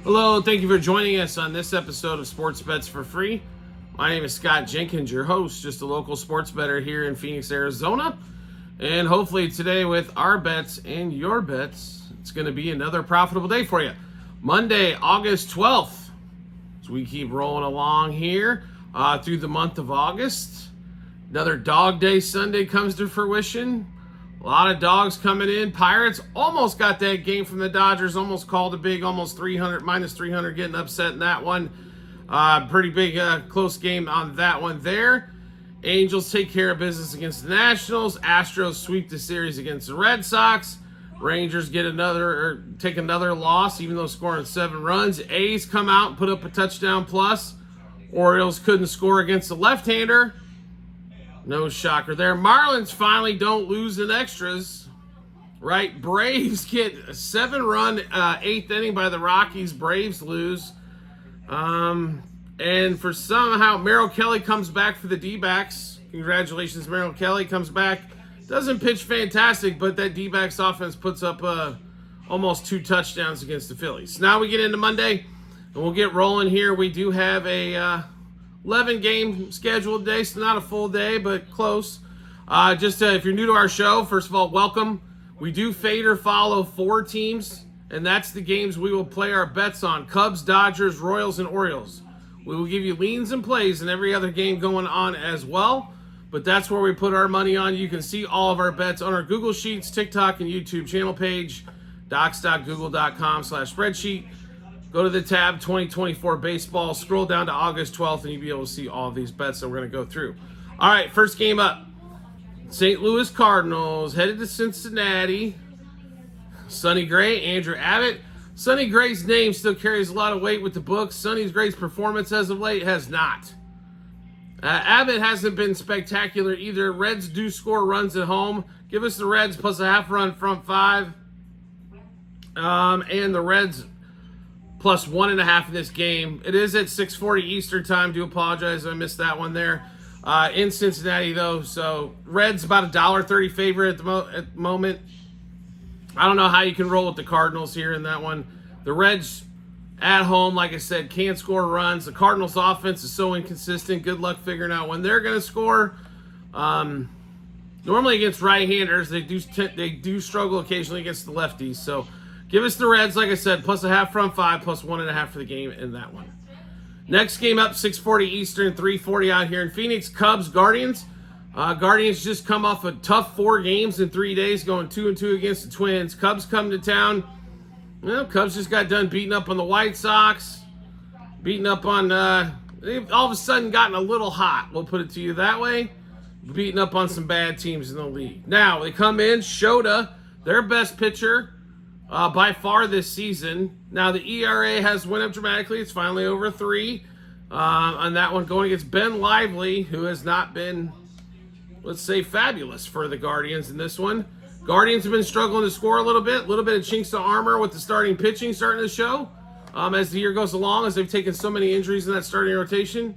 Hello, thank you for joining us on this episode of Sports Bets for Free. My name is Scott Jenkins, your host, just a local sports bettor here in Phoenix, Arizona. And hopefully today with our bets and your bets, it's going to be another profitable day for you. Monday, August 12th. So we keep rolling along here through the month of August. Another Dog Day Sunday comes to fruition. A lot of dogs coming in. Pirates almost got that game from the Dodgers. Almost called a big, almost 300, minus 300, getting upset in that one. Pretty big, close game on that one there. Angels take care of business against the Nationals. Astros sweep the series against the Red Sox. Rangers take another loss, even though scoring 7 runs. A's come out and put up a touchdown plus. Orioles couldn't score against the left-hander. No shocker there. Marlins finally don't lose in extras, right? Braves get a 7-run 8th inning by the Rockies. Braves lose. And for somehow, Merrill Kelly comes back for the D-backs. Congratulations, Merrill Kelly comes back. Doesn't pitch fantastic, but that D-backs offense puts up almost 2 touchdowns against the Phillies. Now we get into Monday, and we'll get rolling here. We do have a 11-game scheduled day, so not a full day, but close. If you're new to our show, first of all, welcome. We do fade or follow 4 teams, and that's the games we will play our bets on. Cubs, Dodgers, Royals, and Orioles. We will give you leans and plays in every other game going on as well, but that's where we put our money on. You can see all of our bets on our Google Sheets, TikTok, and YouTube channel page, docs.google.com/spreadsheet. Go to the tab 2024 Baseball, scroll down to August 12th, and you'll be able to see all of these bets that we're going to go through. All right, first game up. St. Louis Cardinals headed to Cincinnati. Sonny Gray, Andrew Abbott. Sonny Gray's name still carries a lot of weight with the books. Sonny Gray's performance as of late has not. Abbott hasn't been spectacular either. Reds do score runs at home. Give us the Reds plus a half run front 5. And the Reds plus 1.5 in this game. It is at 6:40 Eastern time. Do apologize, I missed that one there. In Cincinnati, though, so Reds about $1.30 favorite at the moment. I don't know how you can roll with the Cardinals here in that one. The Reds at home, like I said, can't score runs. The Cardinals' offense is so inconsistent. Good luck figuring out when they're going to score. Normally against right-handers, they do struggle occasionally against the lefties. So give us the Reds, like I said, plus a half front 5, plus 1.5 for the game in that one. Next game up, 6:40 Eastern, 3:40 out here in Phoenix. Cubs, Guardians. Guardians just come off a tough 4 games in 3 days, going 2-2 against the Twins. Cubs come to town. Well, Cubs just got done beating up on the White Sox. Beating up on, they've all of a sudden gotten a little hot, we'll put it to you that way. Beating up on some bad teams in the league. Now, they come in, Shota, their best pitcher by far this season. Now, the ERA has went up dramatically. It's finally over 3 on that one, going against Ben Lively, who has not been, let's say, fabulous for the Guardians in this one. Guardians have been struggling to score a little bit of chinks to armor with the starting pitching starting to show as the year goes along, as they've taken so many injuries in that starting rotation.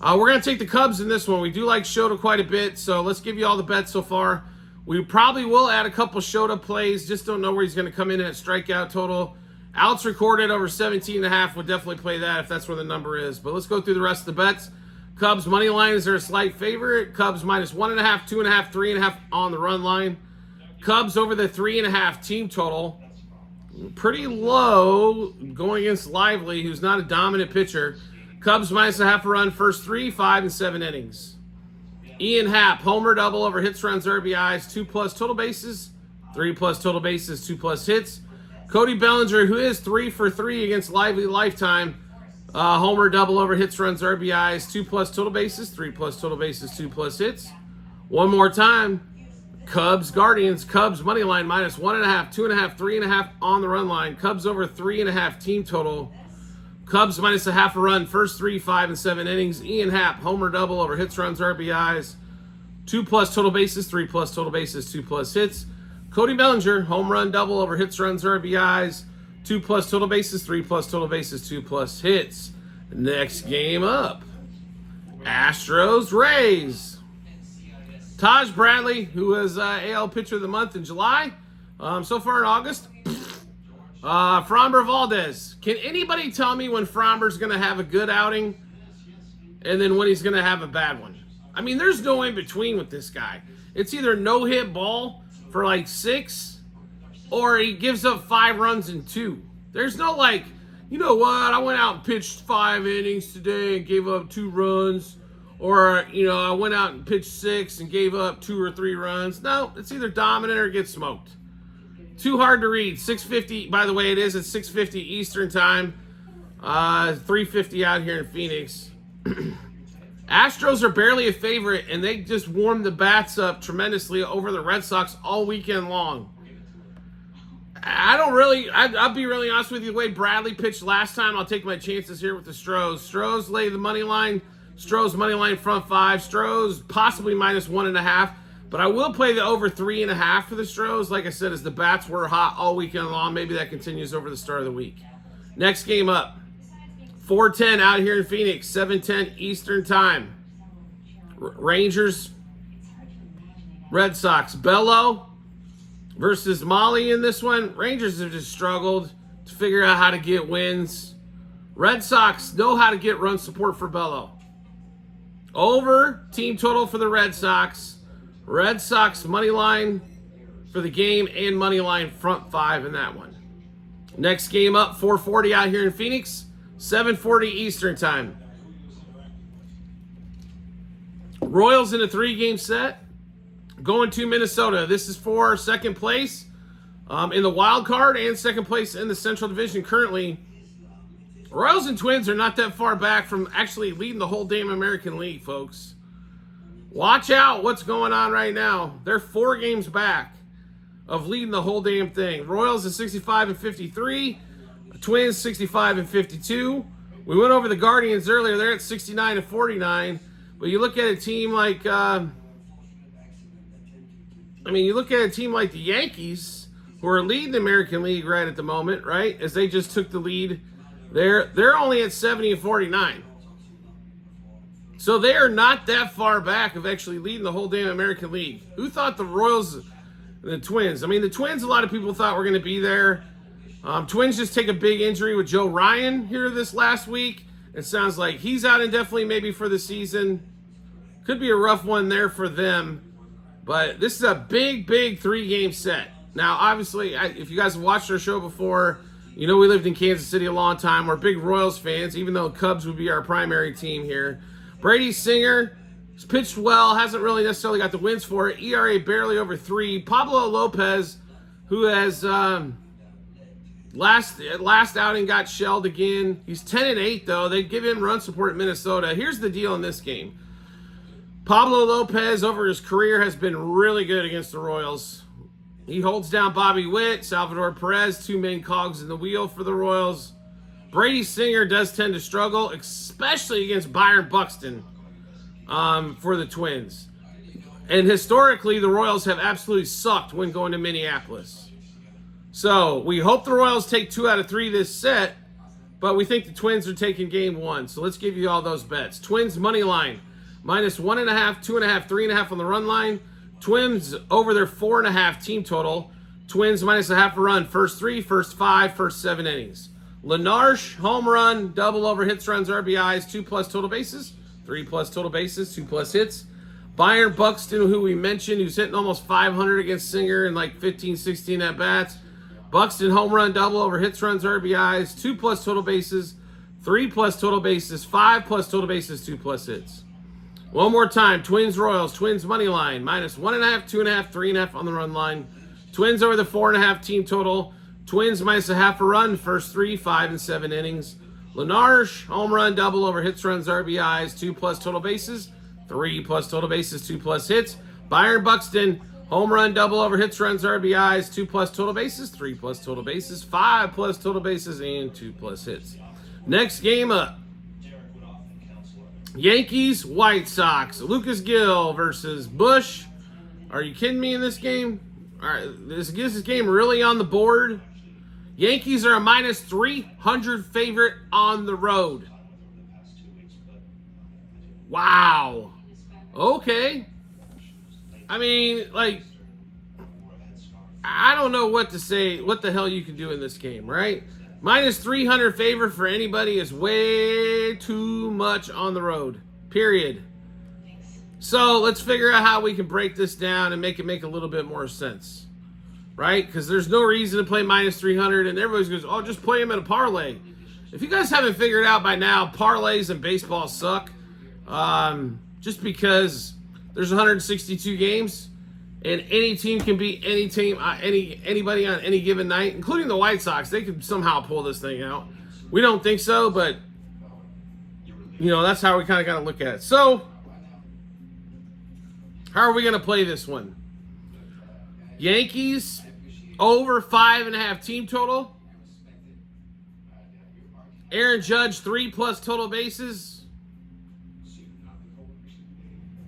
We're going to take the Cubs in this one. We do like Shota quite a bit, so let's give you all the bets so far. We probably will add a couple Shota plays, just don't know where he's going to come in at strikeout total. Outs recorded over 17.5, would definitely play that if that's where the number is. But let's go through the rest of the bets. Cubs money line is their slight favorite. Cubs minus 1.5, 2.5, 3.5 on the run line. Cubs over the 3.5 team total. Pretty low going against Lively, who's not a dominant pitcher. Cubs minus a half a run first 3, 5, and 7 innings. Ian Happ, homer double over hits, runs, RBIs, 2+ total bases, 3+ total bases, 2+ hits. Cody Bellinger, who is 3 for 3 against Lively lifetime. Homer double over hits, runs, RBIs, 2+ total bases, 3+ total bases, 2+ hits. One more time. Cubs, Guardians, Cubs money line minus 1.5, 2.5, 3.5 on the run line. Cubs over 3.5 team total. Cubs minus a half a run, first 3, 5, and 7 innings. Ian Happ, homer double over hits, runs, RBIs, 2+ total bases, 3+ total bases, 2+ hits. Cody Bellinger, home run double over hits, runs, RBIs, 2+ total bases, 3+ total bases, 2+ hits. Next game up, Astros, Rays. Taj Bradley, who was AL Pitcher of the Month in July. So far in August, Framber Valdez. Can anybody tell me when Framber's going to have a good outing and then when he's going to have a bad one? I mean, there's no in between with this guy. It's either no hit ball for like 6 or he gives up 5 runs in 2. There's no like, you know what, I went out and pitched 5 innings today and gave up 2 runs. Or, you know, I went out and pitched 6 and gave up 2 or 3 runs. No, it's either dominant or gets smoked. Too hard to read. 6:50, by the way, it is at 6:50 Eastern time. 3:50 out here in Phoenix. Astros are barely a favorite, and they just warmed the bats up tremendously over the Red Sox all weekend long. I'll be really honest with you. The way Bradley pitched last time, I'll take my chances here with the Stros. Stros lay the money line. Stros money line front 5. Stros possibly minus 1.5. But I will play the over 3.5 for the Stros. Like I said, as the bats were hot all weekend long, maybe that continues over the start of the week. Next game up, 4:10 out here in Phoenix, 7:10 Eastern time. Rangers, Red Sox. Bello versus Molly in this one. Rangers have just struggled to figure out how to get wins. Red Sox know how to get run support for Bello. Over team total for the Red Sox. Red Sox money line for the game and money line front 5 in that one. Next game up, 4:40 out here in Phoenix, 7:40 Eastern time. Royals in a 3-game set, going to Minnesota. This is for second place in the wild card and second place in the Central Division currently. Royals and Twins are not that far back from actually leading the whole damn American League, folks. Watch out what's going on right now. They're 4 games back of leading the whole damn thing. Royals at 65 and 53. Twins 65 and 52. We went over the Guardians earlier. They're at 69 and 49. But you look at a team like, you look at a team like the Yankees, who are leading the American League right at the moment, right? As they just took the lead. They're only at 70 and 49. So they are not that far back of actually leading the whole damn American League. Who thought the Royals and the Twins? I mean, the Twins, a lot of people thought were going to be there. Twins just take a big injury with Joe Ryan here this last week. It sounds like he's out indefinitely maybe for the season. Could be a rough one there for them. But this is a big, big 3-game set. Now, obviously, if you guys have watched our show before, you know we lived in Kansas City a long time. We're big Royals fans, even though Cubs would be our primary team here. Brady Singer has pitched well, hasn't really necessarily got the wins for it. ERA barely over 3. Pablo Lopez, who has last outing got shelled again. He's 10-8 though. They give him run support at Minnesota. Here's the deal in this game. Pablo Lopez over his career has been really good against the Royals. He holds down Bobby Witt, Salvador Perez, 2 main cogs in the wheel for the Royals. Brady Singer does tend to struggle, especially against Byron Buxton for the Twins. And historically, the Royals have absolutely sucked when going to Minneapolis. So we hope the Royals take 2 out of 3 this set, but we think the Twins are taking game 1. So let's give you all those bets. Twins money line, minus 1.5, 2.5, 3.5 on the run line. Twins over their 4.5 team total. Twins minus a half a run, first 3, first 5, first 7 innings. Lenarche, home run, double over hits, runs, RBIs, 2+ total bases, 3+ total bases, 2+ hits. Byron Buxton, who we mentioned, who's hitting almost 500 against Singer in like 15, 16 at-bats. Buxton, home run, double over hits, runs, RBIs, 2+ total bases, 3+ total bases, 5+ total bases, 2+ hits. One more time, Twins Royals, Twins money line, minus 1.5, 2.5, 3.5 on the run line. Twins over the 4.5 team total. Twins minus a half a run, first 3, 5, and 7 innings. Lenarche, home run, double over hits, runs, RBIs, 2+ total bases, 3+ total bases, 2+ hits. Byron Buxton, home run, double over hits, runs, RBIs, 2+ total bases, 3+ total bases, 5+ total bases, and 2+ hits. Next game up. Yankees, White Sox. Lucas Gill versus Bush. Are you kidding me in this game? All right, this game really on the board. Yankees are a minus 300 favorite on the road. Wow. Okay. I mean, like, I don't know what to say, what the hell you can do in this game, right? Minus 300 favor for anybody is way too much on the road, period. So let's figure out how we can break this down and make it make a little bit more sense, right? Because there's no reason to play minus 300, and everybody goes, oh, just play them in a parlay. If you guys haven't figured out by now, parlays and baseball suck, just because there's 162 games, and any team can beat any team, anybody on any given night, including the White Sox. They could somehow pull this thing out. We don't think so, but that's how we kind of got to look at it. So, how are we going to play this one? Yankees over 5.5 team total. Aaron Judge 3+ total bases.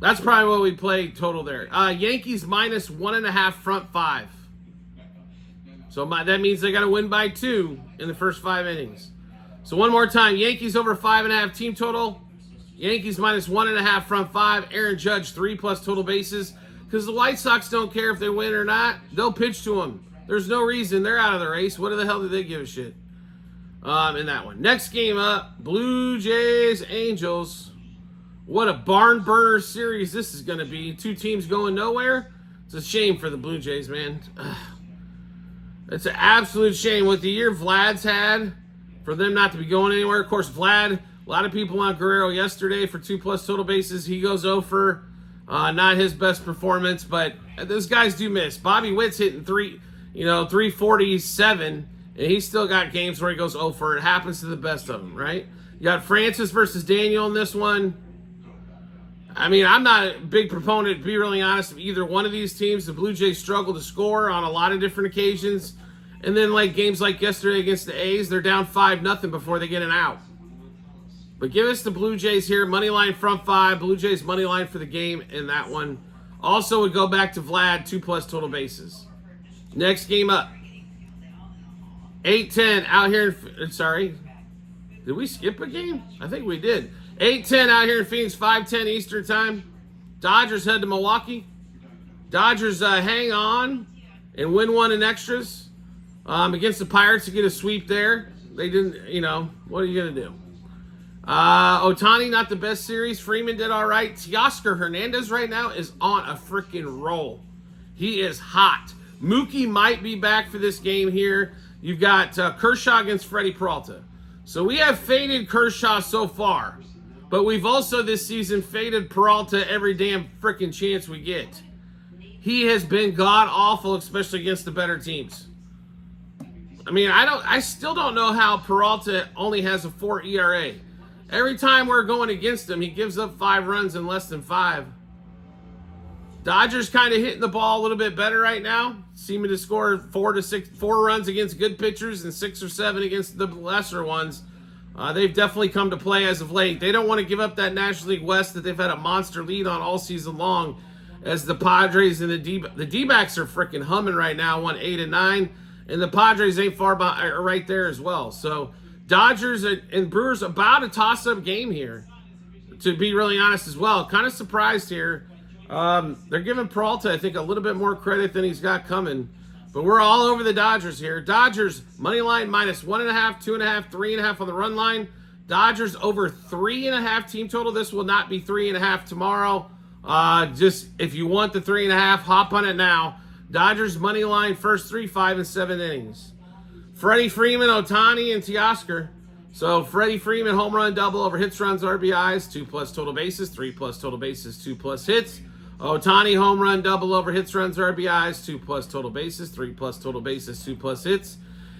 That's probably what we play total there. Yankees minus 1.5 front 5. So that means they got to win by 2 in the first 5 innings. So one more time. Yankees over 5.5 team total. Yankees minus 1.5 front 5. Aaron Judge 3+ total bases. Because the White Sox don't care if they win or not. They'll pitch to them. There's no reason. They're out of the race. What the hell do they give a shit? In that one. Next game up. Blue Jays, Angels. What a barn burner series this is going to be. 2 teams going nowhere. It's a shame for the Blue Jays, man. It's an absolute shame. With the year Vlad's had, for them not to be going anywhere. Of course, Vlad, a lot of people on Guerrero yesterday for 2+ total bases. He goes 0 for not his best performance, but those guys do miss. Bobby Witt's hitting 347, and he's still got games where he goes 0 for. It happens to the best of them, right? You got Francis versus Daniel in this one. I mean, I'm not a big proponent, to be really honest, of either one of these teams. The Blue Jays struggle to score on a lot of different occasions. And then, like games like yesterday against the A's, they're down 5-0 before they get an out. But give us the Blue Jays here. Money line front 5. Blue Jays money line for the game in that one. Also would go back to Vlad, 2+ total bases. Next game up. 8-10 out here in... Sorry. Did we skip a game? I think we did. 8-10 out here in Phoenix, 5:10 Eastern time. Dodgers head to Milwaukee. Dodgers hang on and win one in extras against the Pirates to get a sweep there. They didn't, what are you going to do? Ohtani, not the best series. Freeman did all right. Teoscar Hernandez right now is on a freaking roll. He is hot. Mookie might be back for this game here. You've got Kershaw against Freddie Peralta. So we have faded Kershaw so far. But we've also this season faded Peralta every damn freaking chance we get. He has been god-awful, especially against the better teams. I mean, I still don't know how Peralta only has a 4 ERA. Every time we're going against him, he gives up 5 runs in less than 5. Dodgers kind of hitting the ball a little bit better right now. Seeming to score 4 runs against good pitchers and 6 or 7 against the lesser ones. They've definitely come to play as of late. They don't want to give up that National League West that they've had a monster lead on all season long, as the Padres and the D-backs are freaking humming right now, 1-8-9, and the Padres ain't far behind, are right there as well. So Dodgers and Brewers about a toss-up game here, to be really honest as well. Kind of surprised here. They're giving Peralta, I think, a little bit more credit than he's got coming. But we're all over the Dodgers here. Dodgers, money line minus 1.5, 2.5, 3.5 on the run line. Dodgers over 3.5 team total. This will not be 3.5 tomorrow. Just if you want the 3.5, hop on it now. Dodgers money line first 3, 5, and 7 innings. Freddie Freeman, Ohtani, and Teoscar. So Freddie Freeman home run double over hits, runs, RBIs, 2+ total bases, 3+ total bases, 2+ hits. Ohtani home run double over hits, runs, RBIs, 2+ total bases, 3+ total bases, 2+ hits.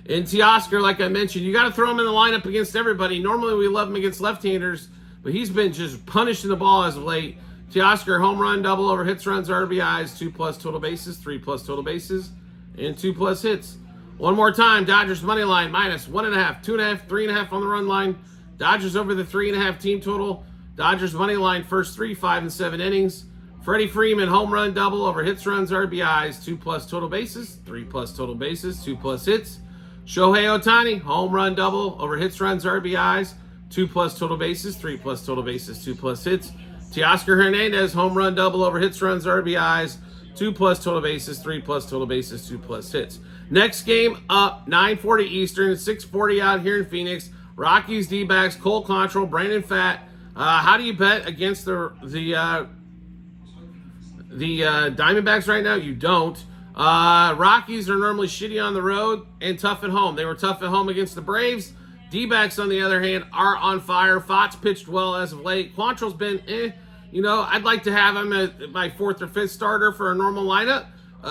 And Teoscar, like I mentioned, you got to throw him in the lineup against everybody. Normally we love him against left-handers, but he's been just punishing the ball as of late. Teoscar home run double over hits, runs, RBIs, 2+ total bases, 3+ total bases, and 2+ hits. One more time, Dodgers money line minus 1.5, 2.5, 3.5 on the run line. Dodgers over the 3.5 team total. Dodgers money line first 3, 5, and 7 innings. Freddie Freeman, home run double over hits, runs, RBIs, 2+ total bases, 3+ total bases, 2+ hits. Shohei Ohtani, home run double over hits, runs, RBIs, 2+ total bases, 3+ total bases, 2+ hits. Teoscar Hernandez, home run double over hits, runs, RBIs, 2 plus total bases, 3 plus total bases, 2 plus hits. Next game up, 9:40 Eastern, 6:40 out here in Phoenix. Rockies, D-backs, Cole Control, Brandon Pfaadt. How do you bet against the Diamondbacks right now? You don't. Rockies are normally shitty on the road and tough at home. They were tough at home against the Braves. D-backs, on the other hand, are on fire. Pfaadt's pitched well as of late. Quantrill's been, I'd like to have him as my 4th or 5th starter for a normal lineup.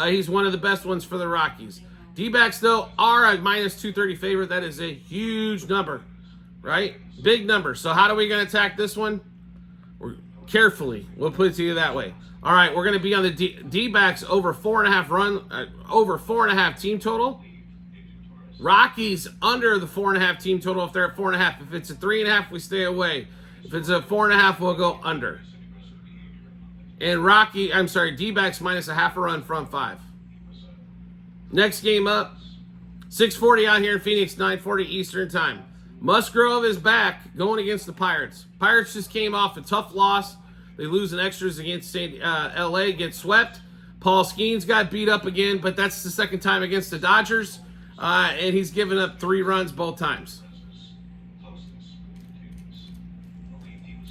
He's one of the best ones for the Rockies. D-backs, though, are a minus 230 favorite. That is a huge number, right? Big number. So how are we going to attack this one? Carefully. We'll put it to you that way. All right, we're going to be on the D-backs over 4.5 team total. Rockies under the 4.5 team total if they're at 4.5. If it's a 3.5, we stay away. If it's a 4.5, we'll go under. And D-backs minus a half a run from 5. Next game up, 6:40 out here in Phoenix, 9:40 Eastern time. Musgrove is back going against the Pirates. Pirates just came off a tough loss. They lose in extras against LA, get swept. Paul Skeens got beat up again, but that's the second time against the Dodgers. And he's given up 3 runs both times.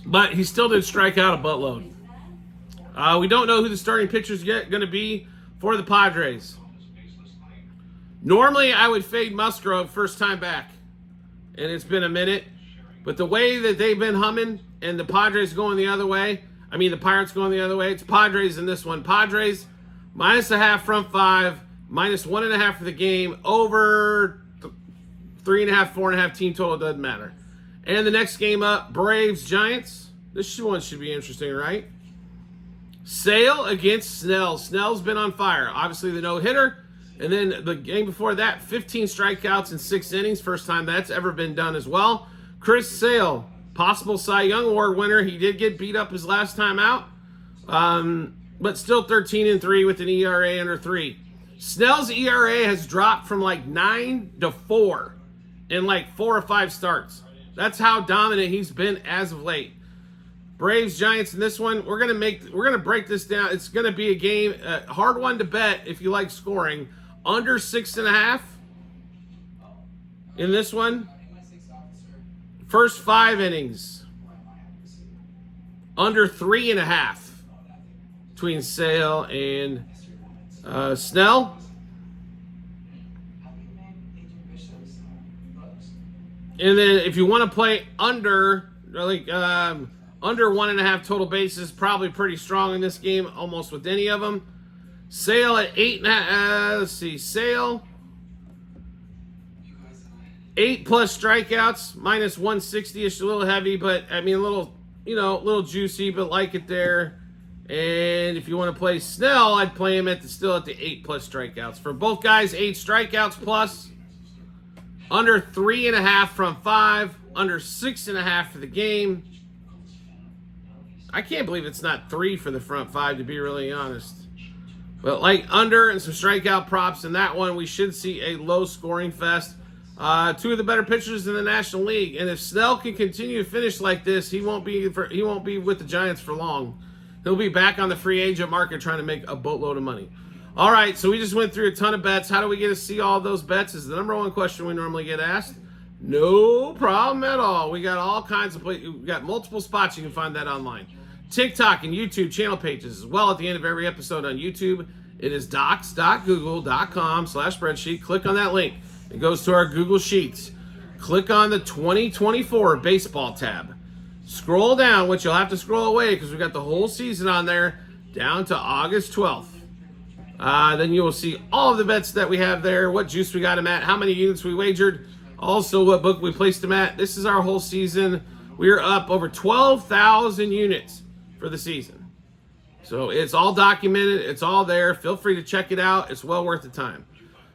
But he still did strike out a buttload. We don't know who the starting pitcher is going to be for the Padres. Normally, I would fade Musgrove first time back. And it's been a minute. But the way that they've been humming and the Padres going the other way, the Pirates going the other way, it's Padres in this one. Padres minus a half from 5, minus 1.5 for the game, over 3.5, 4.5 team total, doesn't matter. And the next game up, Braves, Giants. This one should be interesting, right? Sale against Snell. Snell's been on fire. Obviously, the no-hitter. And then the game before that, 15 strikeouts in 6 innings. First time that's ever been done as well. Chris Sale, possible Cy Young Award winner. He did get beat up his last time out. But still 13-3 with an ERA under 3. Snell's ERA has dropped from 9 to 4 in 4 or 5 starts. That's how dominant he's been as of late. Braves, Giants in this one. We're gonna break this down. It's gonna be a game, hard one to bet if you like scoring. Under 6.5 in this one. First 5 innings. Under 3.5 between Sale and Snell. And then if you want to play under 1.5 total bases, probably pretty strong in this game, almost with any of them. Sale at 8.5. Sale 8 plus strikeouts, minus 160ish, a little heavy, but a little juicy, but like it there. And if you want to play Snell, I'd play him still at the 8 plus strikeouts. For both guys, 8 strikeouts plus. Under 3.5 from 5. Under 6.5 for the game. I can't believe it's not 3 for the front 5, to be really honest. But under and some strikeout props in that one, we should see a low scoring fest. 2 of the better pitchers in the National League. And if Snell can continue to finish like this, he won't be with the Giants for long. He'll be back on the free agent market trying to make a boatload of money. All right, so we just went through a ton of bets. How do we get to see all those bets is the number one question we normally get asked. No problem at all. We got all kinds of places. We got multiple spots. You can find that online. TikTok and YouTube channel pages as well. At the end of every episode on YouTube, it is docs.google.com/spreadsheet. Click on that link. It goes to our Google Sheets. Click on the 2024 baseball tab. Scroll down, which you'll have to scroll away because we got the whole season on there down to August 12th. Then you will see all of the bets that we have there, what juice we got them at, how many units we wagered, also what book we placed them at. This is our whole season. We are up over 12,000 units for the season. So it's all documented. It's all there. Feel free to check it out. It's well worth the time.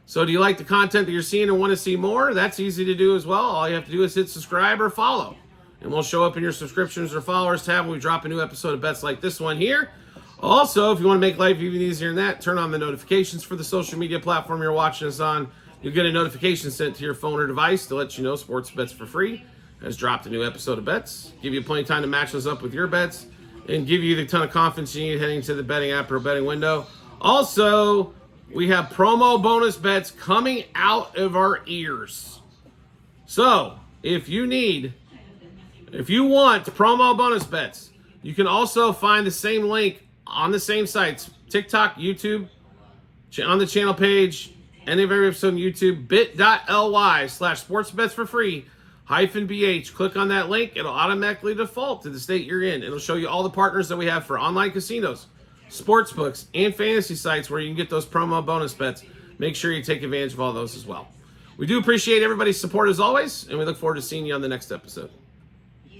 So do you like the content that you're seeing and want to see more? That's easy to do as well. All you have to do is hit subscribe or follow. And we'll show up in your subscriptions or followers tab when we drop a new episode of bets like this one here. Also, if you want to make life even easier than that, turn on the notifications for the social media platform you're watching us on. You'll get a notification sent to your phone or device to let you know Sports Bets for Free has dropped a new episode of bets. Give you plenty of time to match those up with your bets and give you the ton of confidence you need heading to the betting app or betting window. Also, we have promo bonus bets coming out of our ears. So, if you want promo bonus bets, you can also find the same link on the same sites, TikTok, YouTube, on the channel page, any of every episode on YouTube, bit.ly/sportsbetsforfree -BH. Click on that link. It'll automatically default to the state you're in. It'll show you all the partners that we have for online casinos, sports books, and fantasy sites where you can get those promo bonus bets. Make sure you take advantage of all those as well. We do appreciate everybody's support as always, and we look forward to seeing you on the next episode.